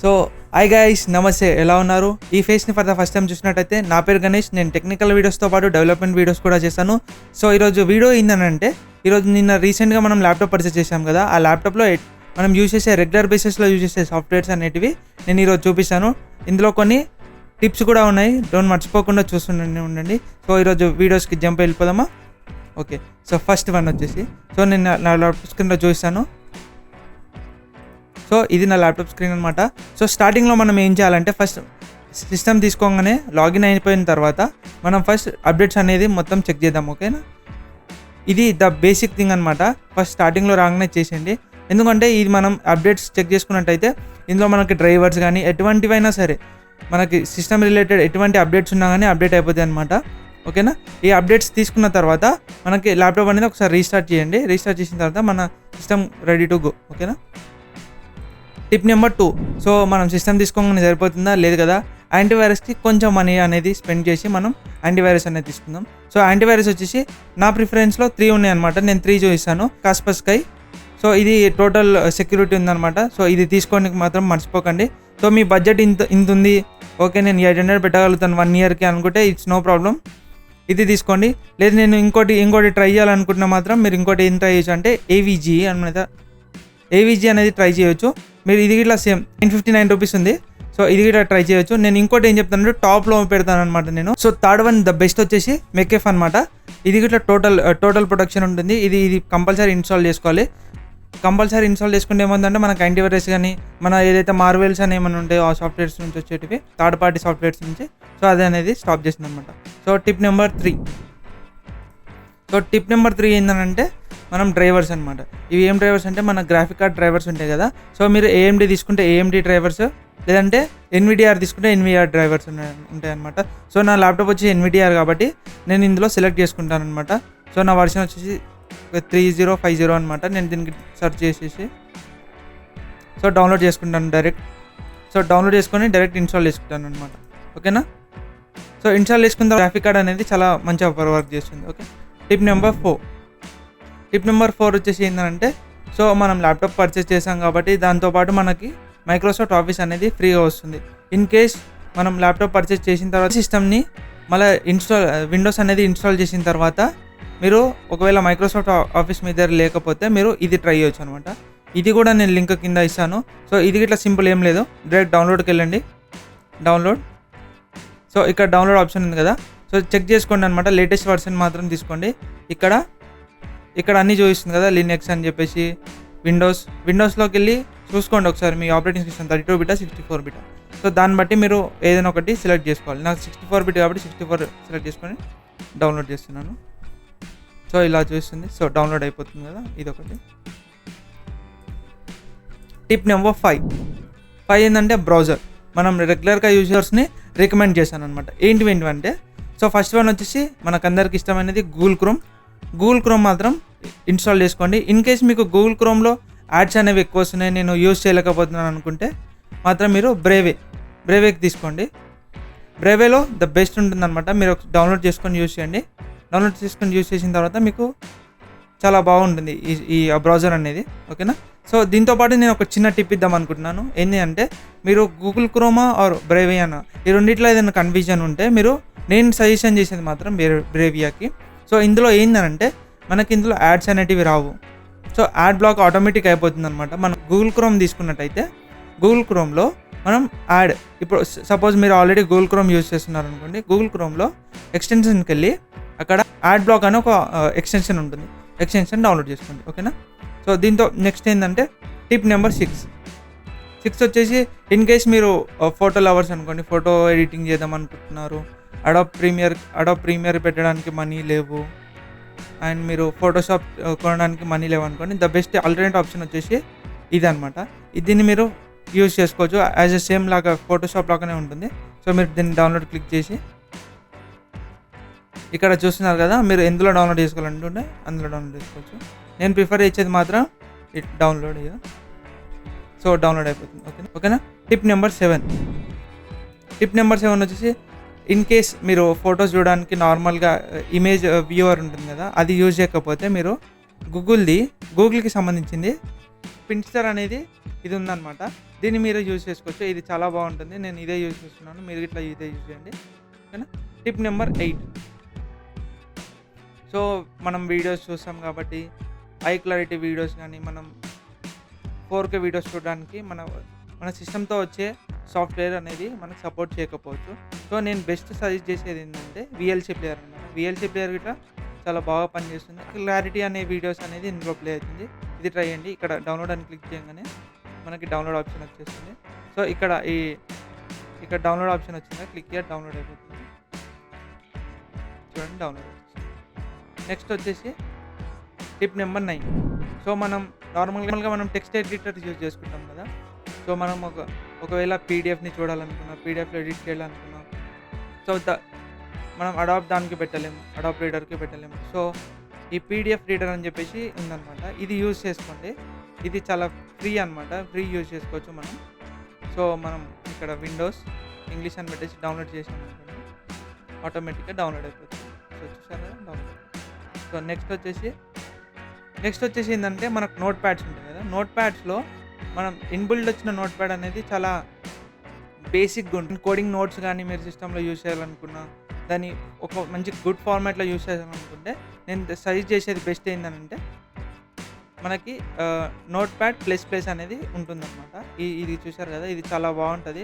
So hi guys, నమస్తే. ఎలా ఉన్నారు? ఈ ఫేస్ని ఫర్ ద ఫస్ట్ టైం చూసినట్టయితే నా పేరు గణేష్. నేను టెక్నికల్ వీడియోస్తో పాటు డెవలప్మెంట్ వీడియోస్ కూడా చేశాను. సో ఈరోజు వీడియో ఏంటంటే, నిన్న రీసెంట్గా మనం ల్యాప్టాప్ పర్చేస్ చేసాం కదా. ఆ ల్యాప్టాప్లో మనం యూజ్ చేసే రెగ్యులర్ బేసిస్లో యూజ్ చేసే సాఫ్ట్వేర్స్ అనేటివి నేను ఈరోజు చూపిస్తాను. ఇందులో కొన్ని టిప్స్ కూడా ఉన్నాయి, డోంట్ మర్చిపోకుండా చూస్తూనే ఉండండి. సో ఈరోజు వీడియోస్కి జంప్ వెళ్ళిపోదామా? ఓకే. సో ఫస్ట్ వన్ వచ్చేసి, సో నేను నా ల్యాప్టాప్ స్క్రీన్లో చూపిస్తాను. సో ఇది నా ల్యాప్టాప్ స్క్రీన్ అనమాట. సో స్టార్టింగ్లో మనం ఏం చేయాలంటే, ఫస్ట్ సిస్టమ్ తీసుకోగానే లాగిన్ అయిపోయిన తర్వాత మనం ఫస్ట్ అప్డేట్స్ అనేది మొత్తం చెక్ చేద్దాం. ఓకేనా? ఇది ద బేసిక్ థింగ్ అనమాట. ఫస్ట్ స్టార్టింగ్లో రాగానే చేసేయండి. ఎందుకంటే ఇది మనం అప్డేట్స్ చెక్ చేసుకున్నట్టయితే ఇందులో మనకి డ్రైవర్స్ కానీ ఎటువంటివైనా సరే, మనకి సిస్టమ్ రిలేటెడ్ ఎటువంటి అప్డేట్స్ ఉన్నా కానీ అప్డేట్ అయిపోతాయి అనమాట. ఓకేనా? ఈ అప్డేట్స్ తీసుకున్న తర్వాత మనకి ల్యాప్టాప్ అనేది ఒకసారి రీస్టార్ట్ చేయండి. రీస్టార్ట్ చేసిన తర్వాత మన సిస్టమ్ రెడీ టు గో. ఓకేనా? Tip number 2. సో మనం సిస్టమ్ తీసుకోగానే సరిపోతుందా? లేదు కదా. యాంటీవైరస్కి కొంచెం మనీ అనేది స్పెండ్ చేసి మనం యాంటీవైరస్ అనేది తీసుకుందాం. సో యాంటీవైరస్ వచ్చేసి నా ప్రిఫరెన్స్లో 3 ఉన్నాయి అనమాట. నేను 3 చూపిస్తాను. కాస్పర్స్కై. సో ఇది టోటల్ సెక్యూరిటీ ఉందన్నమాట. సో ఇది తీసుకోవడానికి మాత్రం మర్చిపోకండి. సో మీ బడ్జెట్ ఇంత ఉంది, ఓకే నేను 800 పెట్టగలుగుతాను 1 ఇయర్కి అనుకుంటే ఇట్స్ నో ప్రాబ్లం, ఇది తీసుకోండి. లేదు నేను ఇంకోటి ట్రై చేయాలనుకుంటున్నా మాత్రం మీరు ఇంకోటి ఏం ట్రై చేయొచ్చు అంటే ఏవీజీ అనేది ట్రై చేయొచ్చు. మీరు ఇది ఇట్లా సేమ్ 959 రూపీస్ ఉంది. సో ఇది ఇట్లా ట్రై చేయొచ్చు. నేను ఇంకోటి ఏం చెప్తానంటే టాప్లో పెడతాను అనమాట నేను. So third one the best వచ్చేసి మెకెఫ్ అనమాట. ఇది ఇట్లా టోటల్ ప్రొటెక్షన్ ఉంటుంది. ఇది కంపల్సరీ ఇన్స్టాల్ చేసుకోవాలి. కంపల్సరీ ఇన్స్టాల్ చేసుకుంటే ఏమందంటే మనకు యాంటీవైరస్ కానీ మన ఏదైతే మార్వెల్స్ అని ఏమైనా ఉంటాయో ఆ సాఫ్ట్వేర్స్ నుంచి వచ్చేటివి, థర్డ్ పార్టీ సాఫ్ట్వేర్స్ నుంచి, సో అది అనేది స్టాప్ చేసింది అనమాట. సో టిప్ నెంబర్ 3 ఏంటంటే మనం డ్రైవర్స్ అనమాట. ఇవి ఏం డ్రైవర్స్ అంటే మన గ్రాఫిక్ కార్డ్ డ్రైవర్స్ ఉంటాయి కదా. సో మీరు ఏఎండి తీసుకుంటే ఏఎండి డ్రైవర్స్, లేదంటే ఎన్విడిఆర్ తీసుకుంటే ఎన్విఆర్ డ్రైవర్స్ ఉంటాయి అనమాట. సో నా ల్యాప్టాప్ వచ్చి ఎన్విడిఆర్ కాబట్టి నేను ఇందులో సెలెక్ట్ చేసుకుంటాను అనమాట. సో నా వర్షన్ వచ్చేసి 3050 అనమాట. నేను దీనికి సెర్చ్ చేసేసి సో డౌన్లోడ్ చేసుకుంటాను డైరెక్ట్. సో డౌన్లోడ్ చేసుకొని డైరెక్ట్ ఇన్స్టాల్ చేసుకుంటాను అనమాట. ఓకేనా? సో ఇన్స్టాల్ చేసుకున్న తర్వాత గ్రాఫిక్ కార్డ్ అనేది చాలా మంచిగా వర్క్ చేస్తుంది. ఓకే. టిప్ నెంబర్ 4 వచ్చేసి ఏంటంటే, సో మనం ల్యాప్టాప్ పర్చేస్ చేసాం కాబట్టి దాంతోపాటు మనకి మైక్రోసాఫ్ట్ ఆఫీస్ అనేది ఫ్రీగా వస్తుంది. ఇన్ కేస్ మనం ల్యాప్టాప్ పర్చేస్ చేసిన తర్వాత సిస్టమ్ని మళ్ళీ విండోస్ అనేది ఇన్స్టాల్ చేసిన తర్వాత మీరు ఒకవేళ మైక్రోసాఫ్ట్ ఆఫీస్ మీ దగ్గర లేకపోతే మీరు ఇది ట్రై చేయొచ్చు అనమాట. ఇది కూడా నేను లింక్ కింద ఇస్తాను. సో ఇది ఇట్లా సింపుల్ ఏం లేదు, డైరెక్ట్ డౌన్లోడ్కి వెళ్ళండి. డౌన్లోడ్. సో ఇక్కడ డౌన్లోడ్ ఆప్షన్ ఉంది కదా. సో చెక్ చేసుకోండి అనమాట. లేటెస్ట్ వర్షన్ మాత్రం తీసుకోండి. ఇక్కడ అన్నీ చూపిస్తుంది కదా, లినక్స్ అని చెప్పేసి విండోస్లోకి వెళ్ళి చూసుకోండి ఒకసారి మీ ఆపరేటింగ్ సిస్టమ్ 32 బిటా 64 బిటా. సో దాన్ని బట్టి మీరు ఏదైనా ఒకటి సెలెక్ట్ చేసుకోవాలి. నాకు 64 బిట్ కాబట్టి 64 సెలెక్ట్ చేసుకొని డౌన్లోడ్ చేస్తున్నాను. సో ఇలా చూస్తుంది. సో డౌన్లోడ్ అయిపోతుంది కదా, ఇదొకటి. టిప్ నెంబర్ 5 ఏంటంటే బ్రౌజర్. మనం రెగ్యులర్గా యూజర్స్ని రికమెండ్ చేశాను అనమాట. ఏంటివంటే, సో ఫస్ట్ వన్ వచ్చేసి మనకందరికి ఇష్టమైనది గూగుల్ క్రోమ్ మాత్రం ఇన్స్టాల్ చేసుకోండి. ఇన్ కేస్ మీకు గూగుల్ క్రోమ్లో యాడ్స్ అనేవి ఎక్కువ వస్తున్నాయి, నేను యూజ్ చేయలేకపోతున్నాను అనుకుంటే మాత్రం మీరు బ్రేవేకి తీసుకోండి. బ్రేవేలో ద బెస్ట్ ఉంటుందన్నమాట. మీరు డౌన్లోడ్ చేసుకొని యూజ్ చేయండి. డౌన్లోడ్ చేసుకొని యూజ్ చేసిన తర్వాత మీకు చాలా బాగుంటుంది ఈ బ్రౌజర్ అనేది. ఓకేనా? సో దీంతోపాటు నేను ఒక చిన్న టిప్ ఇద్దాం అనుకుంటున్నాను. ఏంటి అంటే, మీరు గూగుల్ క్రోమా ఆర్ బ్రేవియానా ఈ రెండిట్లో ఏదైనా కన్ఫ్యూజన్ ఉంటే నేను సజెషన్ చేసేది మాత్రం బ్రేవియాకి. సో ఇందులో ఏంటంటే మనకి ఇందులో యాడ్స్ అనేటివి రావు. సో యాడ్ బ్లాక్ ఆటోమేటిక్ అయిపోతుంది అనమాట. మనం గూగుల్ క్రోమ్ తీసుకున్నట్టయితే గూగుల్ క్రోమ్లో మనం ఇప్పుడు సపోజ్ మీరు ఆల్రెడీ గూగుల్ క్రోమ్ యూజ్ చేస్తున్నారు అనుకోండి. గూగుల్ క్రోమ్లో ఎక్స్టెన్షన్కి వెళ్ళి అక్కడ యాడ్ బ్లాక్ అని ఒక ఎక్స్టెన్షన్ ఉంటుంది. ఎక్స్టెన్షన్ డౌన్లోడ్ చేసుకోండి. ఓకేనా? సో దీంతో నెక్స్ట్ ఏంటంటే టిప్ నెంబర్ 6 వచ్చేసి, ఇన్ కేస్ మీరు ఫోటో లవర్స్ అనుకోండి, ఫోటో ఎడిటింగ్ చేద్దాం అనుకుంటున్నారు, అడాబ్ ప్రీమియర్ పెట్టడానికి మనీ లేవు, అండ్ మీరు ఫోటోషాప్ కొనడానికి మనీ లేవు అనుకోండి, ద బెస్ట్ ఆల్టర్నేట్ ఆప్షన్ వచ్చేసి ఇది అనమాట. దీన్ని మీరు యూజ్ చేసుకోవచ్చు. యాజ్ ఎ సేమ్ లాగా ఫోటోషాప్ లాగానే ఉంటుంది. సో మీరు దీన్ని డౌన్లోడ్ క్లిక్ చేసి ఇక్కడ చూస్తున్నారు కదా, మీరు ఎందులో డౌన్లోడ్ చేసుకోవాలంటుంటే అందులో డౌన్లోడ్ చేసుకోవచ్చు. నేను ప్రిఫర్ చేసేది మాత్రం డౌన్లోడ్. సో డౌన్లోడ్ అయిపోతుంది. ఓకేనా? టిప్ నెంబర్ 7 వచ్చేసి, ఇన్ కేస్ మీరు ఫొటోస్ చూడడానికి నార్మల్గా ఇమేజ్ వ్యూవర్ ఉంటుంది కదా, అది యూజ్ చేయకపోతే మీరు గూగుల్కి సంబంధించింది పిన్స్టర్ అనేది ఇది ఉందన్నమాట. దీన్ని మీరు యూజ్ చేసుకోవచ్చు. ఇది చాలా బాగుంటుంది. నేను ఇదే యూజ్ చేస్తున్నాను. మీరు ఇట్లా ఇదే యూజ్ చేయండి. ఓకేనా. Tip number 8. సో మనం వీడియోస్ చూస్తాం కాబట్టి హై క్లారిటీ వీడియోస్ కానీ మనం 4K వీడియోస్ చూడడానికి మన సిస్టమ్తో వచ్చే సాఫ్ట్వేర్ అనేది మనకు సపోర్ట్ చేయకపోవచ్చు. సో నేను బెస్ట్ సజెస్ట్ చేసేది ఏంటంటే VLC ప్లేయర్ అనమాట. VLC ప్లేయర్ గిట్లా చాలా బాగా పనిచేస్తుంది. క్లారిటీ అనే వీడియోస్ అనేది ఇందులో ప్లే అవుతుంది. ఇది ట్రై చేయండి. ఇక్కడ డౌన్లోడ్ అని క్లిక్ చేయగానే మనకి డౌన్లోడ్ ఆప్షన్ వచ్చేస్తుంది. సో ఇక్కడ డౌన్లోడ్ ఆప్షన్ వచ్చిందా, క్లిక్ చేసి డౌన్లోడ్ అయిపోతుంది. చూడండి డౌన్లోడ్ వచ్చేసింది. నెక్స్ట్ వచ్చేసి టిప్ నెంబర్ 9. సో మనం నార్మల్గా మనం టెక్స్ట్ ఎడిటర్ యూజ్ చేసుకుంటాం కదా. సో మనం ఒకవేళ పీడిఎఫ్ని చూడాలనుకున్నా, పీడిఎఫ్లో ఎడిట్ చేయాలనుకున్నా, సో మనం అడాప్ దానికి పెట్టలేము, అడాప్ రీడర్కి పెట్టలేము. సో ఈ పీడిఎఫ్ రీడర్ అని చెప్పేసి ఉందన్నమాట. ఇది యూజ్ చేసుకోండి. ఇది చాలా ఫ్రీ అనమాట. ఫ్రీ యూజ్ చేసుకోవచ్చు మనం. సో మనం ఇక్కడ విండోస్ ఇంగ్లీష్ అని పెట్టేసి డౌన్లోడ్ చేసామనుకోండి, ఆటోమేటిక్గా డౌన్లోడ్ అయిపోతుంది. సో చూసారా డౌన్లోడ్. సో నెక్స్ట్ వచ్చేసి ఏంటంటే మనకు నోట్ ప్యాడ్స్ ఉంటాయి కదా. నోట్ ప్యాడ్స్లో మనం ఇన్బిల్డ్ వచ్చిన నోట్ ప్యాడ్ అనేది చాలా బేసిక్గా ఉంటుంది. కోడింగ్ నోట్స్ కానీ మీరు సిస్టంలో యూజ్ చేయాలనుకున్నా, దాన్ని ఒక మంచి గుడ్ ఫార్మాట్లో యూజ్ చేయాలనుకుంటే నేను సజెస్ట్ చేసేది బెస్ట్ ఏంటంటే మనకి నోట్ ప్యాడ్ ప్లస్ అనేది ఉంటుందన్నమాట. ఇది చూసారు కదా, ఇది చాలా బాగుంటుంది.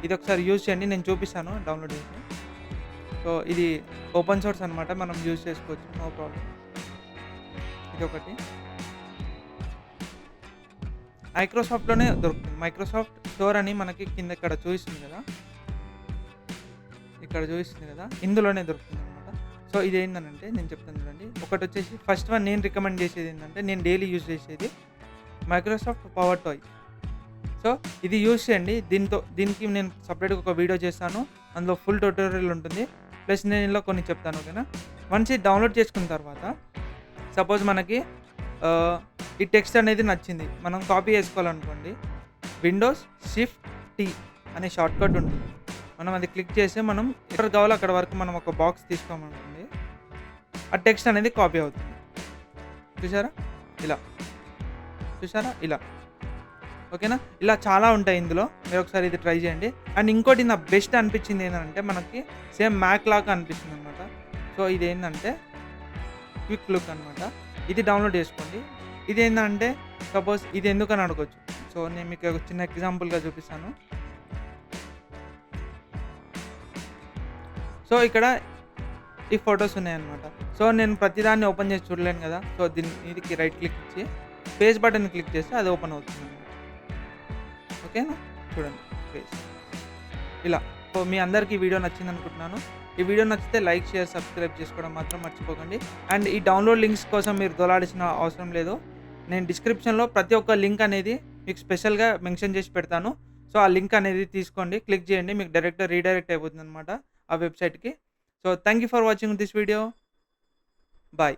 ఇది ఒకసారి యూజ్ చేయండి, నేను చూపిస్తాను డౌన్లోడ్ చేసి. సో ఇది ఓపెన్ సోర్స్ అనమాట, మనం యూజ్ చేసుకోవచ్చు, నో ప్రాబ్లం. ఇది ఒకటి మైక్రోసాఫ్ట్లోనే దొరుకుతుంది. మైక్రోసాఫ్ట్ స్టోర్ అని మనకి కింద ఇక్కడ చూపిస్తుంది కదా, ఇందులోనే దొరుకుతుంది అనమాట. సో ఇది ఏంటంటే నేను చెప్తాను చూడండి. ఒకటి వచ్చేసి ఫస్ట్ వన్ నేను రికమెండ్ చేసేది ఏంటంటే, నేను డైలీ యూజ్ చేసేది మైక్రోసాఫ్ట్ పవర్ టాయ్. సో ఇది యూజ్ చేయండి. దీనికి నేను సపరేట్గా ఒక వీడియో చేస్తాను, అందులో ఫుల్ ట్యూటోరియల్ ఉంటుంది. ప్లస్ నేను ఇలా కొన్ని చెప్తాను. ఓకేనా. వన్స్ ఇది డౌన్లోడ్ చేసుకున్న తర్వాత సపోజ్ మనకి ఈ టెక్స్ట్ అనేది నచ్చింది, మనం కాపీ చేసుకోవాలనుకోండి, విండోస్ షిఫ్ట్ T అనే షార్ట్ కట్ ఉంటుంది. మనం అది క్లిక్ చేసి మనం ఎక్కడ కావాలో అక్కడ వరకు మనం ఒక బాక్స్ తీసుకోమనుకోండి, ఆ టెక్స్ట్ అనేది కాపీ అవుతుంది. చూసారా ఇలా. ఓకేనా. ఇలా చాలా ఉంటాయి ఇందులో, మీరు ఒకసారి ఇది ట్రై చేయండి. అండ్ ఇంకోటి నా బెస్ట్ అనిపించింది ఏంటంటే, మనకి సేమ్ మ్యాక్ లాగా అనిపిస్తుంది అనమాట. సో ఇది ఏంటంటే క్విక్ లుక్ అనమాట. ఇది డౌన్లోడ్ చేసుకోండి. ఇది ఏంటంటే సపోజ్ ఇది ఎందుకని అడగచ్చు. సో నేను మీకు ఒక చిన్న ఎగ్జాంపుల్గా చూపిస్తాను. సో ఇక్కడ ఈ ఫొటోస్ ఉన్నాయన్నమాట. సో నేను ప్రతిదాన్ని ఓపెన్ చేసి చూడలేను కదా. సో దీనికి రైట్ క్లిక్ ఇచ్చి పేజ్ బటన్ క్లిక్ చేస్తే అది ఓపెన్ అవుతుంది అన్నమాట. ఓకేనా. చూడండి పేజ్ ఇలా. సో మీ అందరికీ ఈ వీడియో నచ్చింది అనుకుంటున్నాను. ఈ వీడియో నచ్చితే లైక్, షేర్, సబ్స్క్రైబ్ చేసుకోవడం మాత్రం మర్చిపోకండి. అండ్ ఈ డౌన్లోడ్ లింక్స్ కోసం మీరు దొలాడాల్సిన అవసరం లేదు. నేను డిస్క్రిప్షన్లో ప్రతి ఒక్క లింక్ అనేది మీకు స్పెషల్గా మెన్షన్ చేసి పెడతాను. సో ఆ లింక్ అనేది తీసుకోండి, క్లిక్ చేయండి, మీకు డైరెక్ట్గా రీడైరెక్ట్ అయిపోతుంది అనమాట ఆ వెబ్సైట్కి. So thank you for watching this video. Bye.